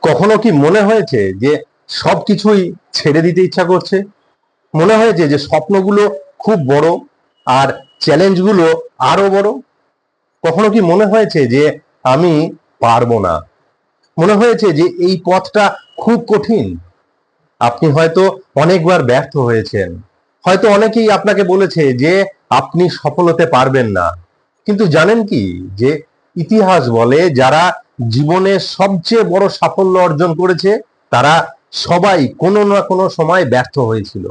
কখনো কি মনে হয়েছে যে সবকিছুই ছেড়ে দিতে ইচ্ছা করছে? মনে হয়েছে যে স্বপ্নগুলো খুব বড় আর চ্যালেঞ্জগুলো আরো বড়? কখনো কি মনে হয়েছে যে আমি পারবো না? মনে হয়েছে যে এই পথটা খুব কঠিন? আপনি হয়তো অনেকবার ব্যর্থ হয়েছেন, হয়তো অনেকেই আপনাকে বলেছে যে আপনি সফল হতে পারবেন না। কিন্তু জানেন কি, যে ইতিহাস বলে যারা জীবনে সবচেয়ে বড় সাফল্য অর্জন করেছে তারা সবাই কোনো না কোনো সময় ব্যর্থ হয়েছিল।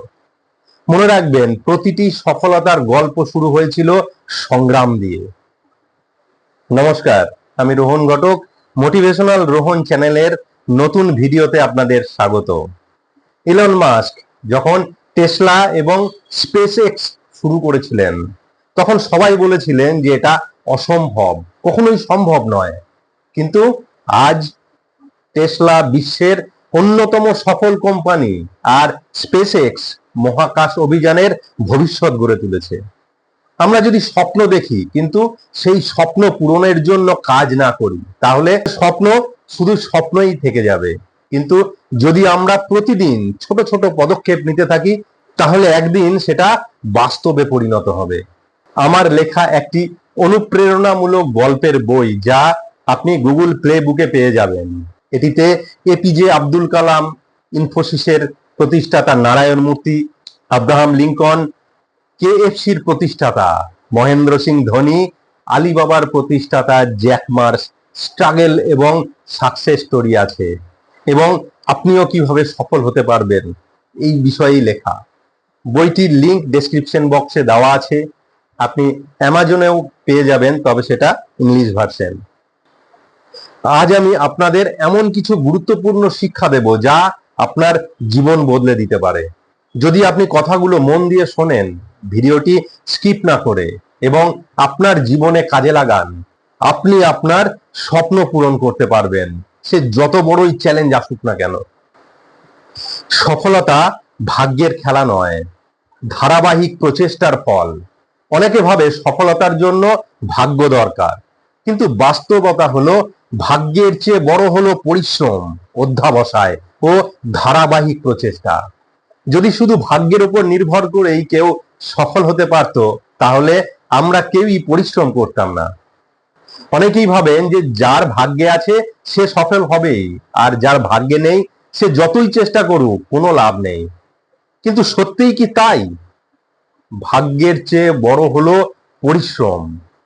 মনে রাখবেন, প্রতিটি সফলতার গল্প শুরু হয়েছিল সংগ্রাম দিয়ে। নমস্কার, আমি রোহন ঘটক, মোটিভেশনাল রোহন চ্যানেলের নতুন ভিডিওতে আপনাদের স্বাগত। ইলন মাস্ক যখন টেসলা এবং স্পেস এক্স শুরু করেছিলেন তখন সবাই বলেছিলেন যে এটা অসম্ভব, কখনোই সম্ভব নয়। কিন্তু আজ টেসলা বিশ্বের অন্যতম সফল কোম্পানি, আর স্পেস এক্স মহাকাশ অভিযানের ভবিষ্যৎ গড়ে তুলেছে। আমরা যদি স্বপ্ন দেখি কিন্তু সেই স্বপ্ন পূরণের জন্য কাজ না করি, তাহলে স্বপ্ন শুধু স্বপ্নই থেকে যাবে। কিন্তু যদি আমরা প্রতিদিন ছোট ছোট পদক্ষেপ নিতে থাকি, তাহলে একদিন সেটা বাস্তবে পরিণত হবে। আমার লেখা একটি অনুপ্রেরণামূলক গল্পের বই, যা আপনি গুগল প্লে বুকে পেয়ে যাবেন। এটিতে এপিজে আব্দুল কালাম, ইনফোসিসের প্রতিষ্ঠাতা নারায়ণ মূর্তি, আব্রাহাম লিঙ্কন, কেএফসির প্রতিষ্ঠাতা মহেন্দ্র সিং ধোনি, আলিবাবার প্রতিষ্ঠাতা জ্যাক মার স্ট্রাগল এবং সাকসেস স্টোরি আছে, এবং আপনিও কিভাবে সফল হতে পারবেন এই বিষয়েই লেখা। বইটির লিংক ডেসক্রিপশন বক্সে দেওয়া আছে, আপনি অ্যামাজনেও পেয়ে যাবেন, তবে সেটা ইংলিশ ভার্সন। আজ আমি আপনাদের এমন কিছু গুরুত্বপূর্ণ শিক্ষা দেব যা আপনার জীবন বদলে দিতে পারে। যদি আপনি কথাগুলো মন দিয়ে শোনেন, ভিডিওটি স্কিপ না করে এবং আপনার জীবনে কাজে লাগান, আপনি আপনার স্বপ্ন পূরণ করতে পারবেন, সে যত বড়ই চ্যালেঞ্জ আসুক না কেন। সফলতা ভাগ্যের খেলা নয়, ধারাবাহিক প্রচেষ্টার ফল। অনেকে ভাবে সফলতার জন্য ভাগ্য দরকার, কিন্তু বাস্তবতা হলো ভাগ্যের চেয়ে বড় হলো পরিশ্রম, অধ্যাবসায় ও ধারাবাহিক প্রচেষ্টা। যদি শুধু ভাগ্যের উপর নির্ভর করেই কেউ সফল হতে পারত, তাহলে আমরা কেউই পরিশ্রম করতাম না। অনেকেই ভাবেন যে যার ভাগ্যে আছে সে সফল হবেই, আর যার ভাগ্যে নেই সে যতই চেষ্টা করুক কোনো লাভ নেই। কিন্তু সত্যিই কি তাই? ভাগ্যের চেয়ে বড় হলো পরিশ্রম,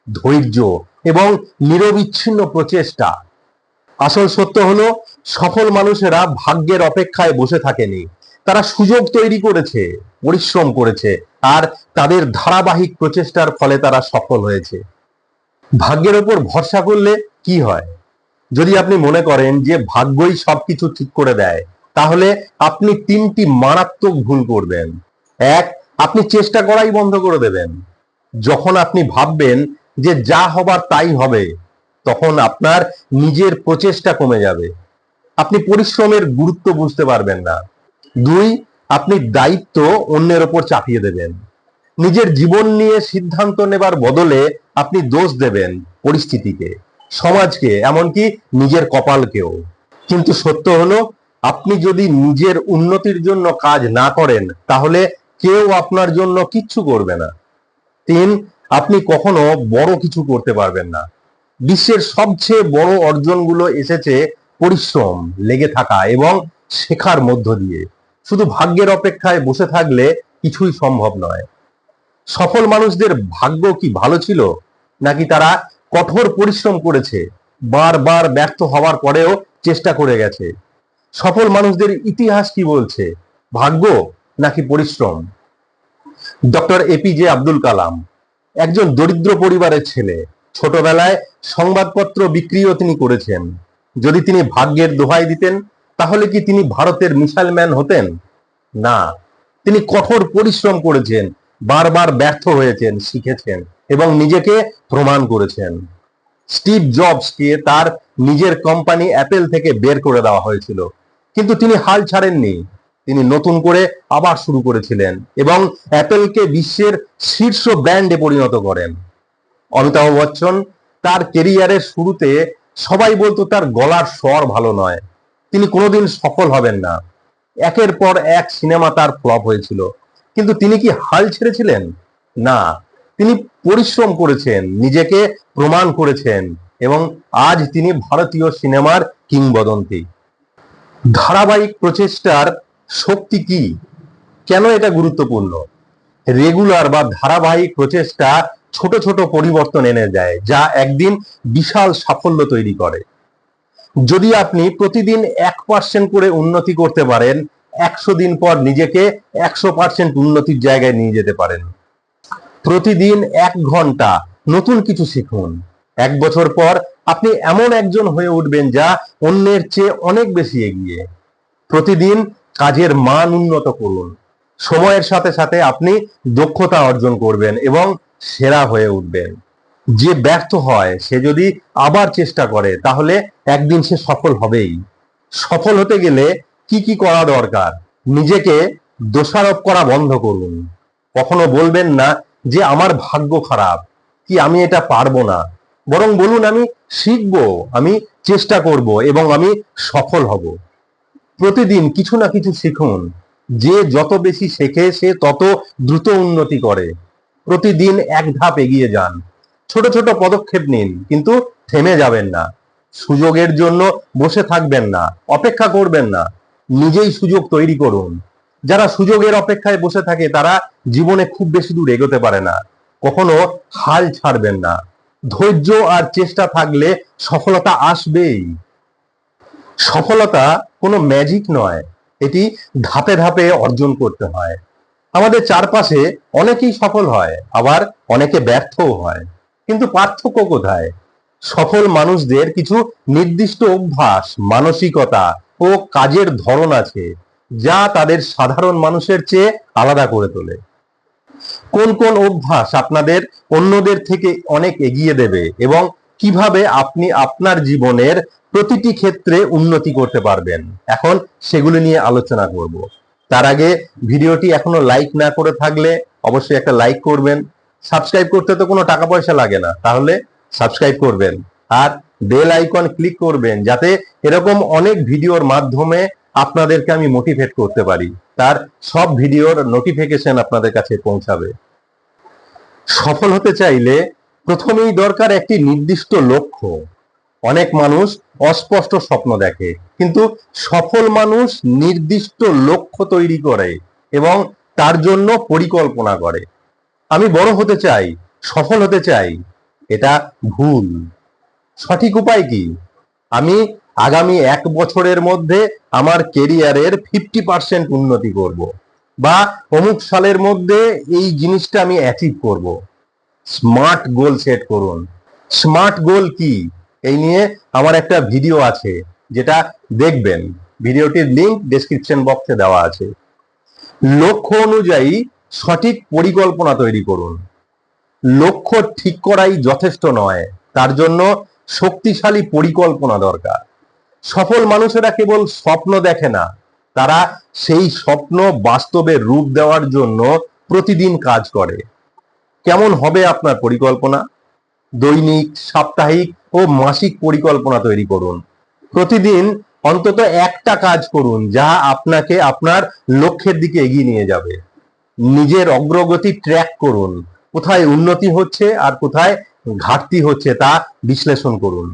ধৈর্য এবং নিরবিচ্ছিন্ন প্রচেষ্টা। আসল সত্য হলো, সফল মানুষেরা ভাগ্যের অপেক্ষায় বসে থাকেনি, তারা সুযোগ তৈরি করেছে, পরিশ্রম করেছে, আর তাদের ধারাবাহিক প্রচেষ্টার ফলে তারা সফল হয়েছে। ভাগ্যের উপর ভরসা করলে কি হয়? যদি আপনি মনে করেন যে ভাগ্যই সবকিছু ঠিক করে দেয়, তাহলে আপনি তিনটি মারাত্মক ভুল করবেন। এক, আপনি চেষ্টা করাই বন্ধ করে দেবেন। যখন আপনি ভাববেন যে যা হবার তাই হবে, তখন আপনার নিজের প্রচেষ্টা কমে যাবে, আপনি পরিশ্রমের গুরুত্ব বুঝতে পারবেন না। দুই, আপনি দায়িত্ব অন্যের ওপর চাপিয়ে দেবেন। নিজের জীবন নিয়ে সিদ্ধান্ত নেবার বদলে আপনি দোষ দেবেন পরিস্থিতিকে, সমাজকে, এমনকি নিজের কপালকেও। কিন্তু সত্য হলো, আপনি যদি নিজের উন্নতির জন্য কাজ না করেন, তাহলে কেউ আপনার জন্য কিচ্ছু করবে না। তিন, আপনি কখনো বড় কিছু করতে পারবেন না। বিশ্বের সবচেয়ে বড় অর্জনগুলো এসেছে পরিশ্রম, লেগে থাকা এবং শেখার মধ্য দিয়ে। শুধু ভাগ্যের অপেক্ষায় বসে থাকলে কিছুই সম্ভব নয়। সফল মানুষদের ভাগ্য কি ভালো ছিল, নাকি তারা কঠোর পরিশ্রম করেছে, বারবার ব্যর্থ হওয়ার পরেও চেষ্টা করে গেছে? সফল মানুষদের ইতিহাস কি বলছে, ভাগ্য নাকি পরিশ্রম? ডক্টর এপিজে আব্দুল কালাম একজন দরিদ্র পরিবারের ছেলে। ছোটবেলায় সংবাদপত্র বিক্রিও তিনি করেছেন। যদি তিনি ভাগ্যের দোহাই দিতেন, তাহলে কি তিনি ভারতের মিসাইল ম্যান হতেন? না, তিনি কঠোর পরিশ্রম করেছেন, বারবার ব্যর্থ হয়েছেন, শিখেছেন এবং নিজেকে প্রমাণ করেছেন। স্টিভ জবসকে তার নিজের কোম্পানি অ্যাপেল থেকে বের করে দেওয়া হয়েছিল, কিন্তু তিনি হাল ছাড়েননি। তিনি নতুন করে আবার শুরু করেছিলেন এবং অ্যাপেলকে বিশ্বের শীর্ষ ব্র্যান্ডে পরিণত করেন। অমিতাভ বচ্চন তার কেরিয়ারের শুরুতে সবাই বলতো তার গলার স্বর ভালো নয়, তিনি কোনোদিন সফল হবেন না। একের পর এক সিনেমা তার ফ্লপ হয়েছিল, কিন্তু তিনি কি হাল ছেড়েছিলেন? না, তিনি পরিশ্রম করেছেন, নিজেকে প্রমাণ করেছেন, এবং আজ তিনি ভারতীয় সিনেমার কিংবদন্তি। ধারাবাহিক প্রচেষ্টার শক্তি কি? কেন এটা গুরুত্বপূর্ণ? রেগুলার বা ধারাবাহিক প্রচেষ্টা ছোট ছোট পরিবর্তন এনে দেয়, যা একদিন বিশাল সাফল্য তৈরি করে। যদি আপনি প্রতিদিন 1% করে উন্নতি করতে পারেন, 100 দিন পর নিজেকে 100% উন্নতির জায়গায় নিয়ে যেতে পারেন। প্রতিদিন 1 ঘন্টা নতুন কিছু শিখুন। 1 বছর পর আপনি এমন একজন হয়ে উঠবেন যা অন্যের চেয়ে অনেক বেশি এগিয়ে। প্রতিদিন কাজের মান উন্নত করুন। সময়ের সাথে সাথে আপনি দক্ষতা অর্জন করবেন এবং সেরা হয়ে উঠবেন। যে ব্যর্থ হয় সে যদি আবার চেষ্টা করে, তাহলে একদিন সে সফল হবেই। সফল হতে গেলে কি কি করা দরকার? নিজেকে দোষারোপ করা বন্ধ করুন। কখনো বলবেন না যে আমার ভাগ্য খারাপ, কি আমি এটা পারবো না। বরং বলুন আমি শিখবো, আমি চেষ্টা করব এবং আমি সফল হব। প্রতিদিন কিছু না কিছু শিখুন। যে যত বেশি শেখে সে তত দ্রুত উন্নতি করে। প্রতিদিন 1 ধাপ এগিয়ে যান। ছোট ছোট পদক্ষেপ নিন, কিন্তু থেমে যাবেন না। সুযোগের জন্য বসে থাকবেন না, অপেক্ষা করবেন না, নিজেই সুযোগ তৈরি করুন। যারা সুযোগের অপেক্ষায় বসে থাকে তারা জীবনে খুব বেশি দূর এগোতে পারে না। কখনো হাল ছাড়বেন না। ধৈর্য আর চেষ্টা থাকলে সফলতা আসবেই। সফলতা কোনো ম্যাজিক নয়, এটি ধাপে ধাপে অর্জন করতে হয়। আমাদের চারপাশে অনেকেই সফল হয়, আবার অনেকে ব্যর্থও হয়, কিন্তু পার্থক্য কোথায়? সফল মানুষদের কিছু নির্দিষ্ট অভ্যাস, মানসিকতা ও কাজের ধরন আছে, যা তাদের সাধারণ মানুষের চেয়ে আলাদা করে তোলে। কোন কোন অভ্যাস আপনাদের অন্যদের থেকে অনেক এগিয়ে দেবে এবং কিভাবে আপনি আপনার জীবনের প্রতিটি ক্ষেত্রে উন্নতি করতে পারবেন, এখন সেগুলো নিয়ে আলোচনা করব। তার আগে ভিডিওটি এখনো লাইক না করে থাকলে অবশ্যই একটা লাইক করবেন। সাবস্ক্রাইব করতে তো কোনো টাকা পয়সা লাগে না, তাহলে সাবস্ক্রাইব করবেন আর বেল আইকন ক্লিক করবেন, যাতে এরকম অনেক ভিডিওর মাধ্যমে আপনাদেরকে আমি মোটিভেট করতে পারি, তার সব ভিডিওর নোটিফিকেশন আপনাদের কাছে পৌঁছাবে। সফল হতে চাইলে প্রথমেই দরকার একটি নির্দিষ্ট লক্ষ্য। অনেক মানুষ অস্পষ্ট স্বপ্ন দেখে, কিন্তু সফল মানুষ নির্দিষ্ট লক্ষ্য তৈরি করে এবং তার জন্য পরিকল্পনা করে। আমি বড় হতে চাই, সফল হতে চাই, এটা ভুল। সঠিক উপায় কি? আমি আগামী 1 বছরের মধ্যে আমার কেরিয়ারের 50% উন্নতি করব, বা অমুক সালের মধ্যে এই জিনিসটা আমি অ্যাচিভ করব। স্মার্ট গোল সেট করুন। স্মার্ট গোল কি, এই নিয়ে আমার একটা ভিডিও আছে, যেটা দেখবেন। ভিডিওটির লিংক ডেসক্রিপশন বক্সে দেওয়া আছে। লক্ষ্য অনুযায়ী সঠিক পরিকল্পনা তৈরি করুন। লক্ষ্য ঠিক করাই যথেষ্ট নয়, তার জন্য শক্তিশালী পরিকল্পনা দরকার। সফল মানুষেরা কেবল স্বপ্ন দেখে না, তারা সেই স্বপ্ন বাস্তবে রূপ দেওয়ার জন্য প্রতিদিন কাজ করে। কেমন হবে আপনার পরিকল্পনা? দৈনিক, সাপ্তাহিক ও মাসিক পরিকল্পনা তৈরি করুন। প্রতিদিন অন্তত একটা কাজ করুন যা আপনাকে আপনার লক্ষ্যের দিকে এগিয়ে নিয়ে যাবে। নিজের অগ্রগতি ট্র্যাক করুন। কোথায় উন্নতি হচ্ছে আর কোথায় ঘাটতি হচ্ছে তা বিশ্লেষণ করুন।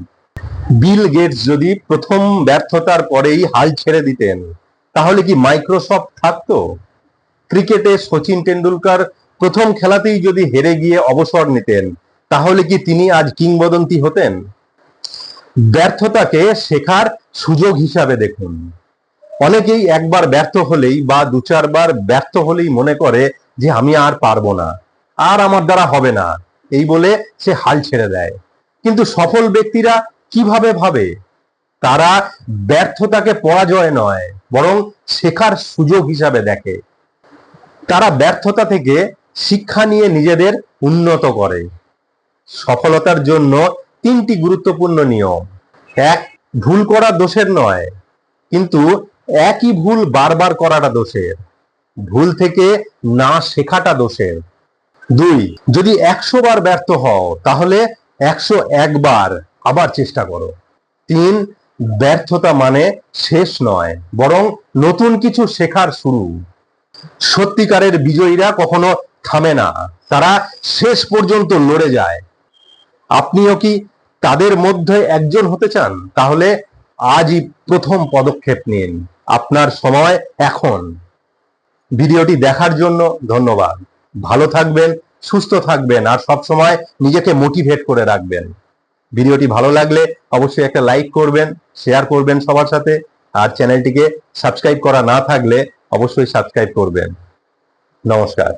বিল গেটস যদি প্রথম ব্যর্থতার পরেই হাল ছেড়ে দিতেন, তাহলে কি মাইক্রোসফট থাকতো? ক্রিকেটে সচিন টেন্ডুলকার প্রথম খেলাতেই যদি হেরে গিয়ে অবসর নিতেন, তাহলে কি তিনি আজ কিংবদন্তি হতেন? ব্যর্থতাকে শেখার সুযোগ হিসাবে দেখুন। অনেকেই একবার ব্যর্থ হলেই বা 2-4 বার ব্যর্থ হলেই মনে করে যে আমি আর পারবো না, আর আমার দ্বারা হবে না, এই বলে সে হাল ছেড়ে দেয়। কিন্তু সফল ব্যক্তিরা কিভাবে ভাবে? তারা ব্যর্থতাকে পরাজয় নয়, বরং শেখার সুযোগ হিসাবে দেখে। তারা ব্যর্থতা থেকে শিক্ষা নিয়ে নিজেদের উন্নত করে। সফলতার জন্য 3টি গুরুত্বপূর্ণ নিয়ম। 1, ভুল করা দোষের নয়, কিন্তু একই ভুল বারবার করাটা দোষের। ভুল থেকে না শেখাটা দোষের। 2, যদি 100 বার ব্যর্থ হও, তাহলে 101 বার আবার চেষ্টা করো। 3, ব্যর্থতা মানে শেষ নয়, বরং নতুন কিছু শেখার শুরু। সত্যিকারের বিজয়ীরা কখনো থামে না, তারা শেষ পর্যন্ত লড়ে যায়। আপনিও কি তাদের মধ্যে একজন হতে চান? তাহলে আজই প্রথম পদক্ষেপ নিন। আপনার সময় এখন। ভিডিওটি দেখার জন্য ধন্যবাদ। ভালো থাকবেন, সুস্থ থাকবেন, আর সবসময় নিজেকে মোটিভেট করে রাখবেন। ভিডিওটি ভালো লাগলে অবশ্যই একটা লাইক করবেন, শেয়ার করবেন সবার সাথে, আর চ্যানেলটিকে সাবস্ক্রাইব করা না থাকলে অবশ্যই সাবস্ক্রাইব করবেন। নমস্কার।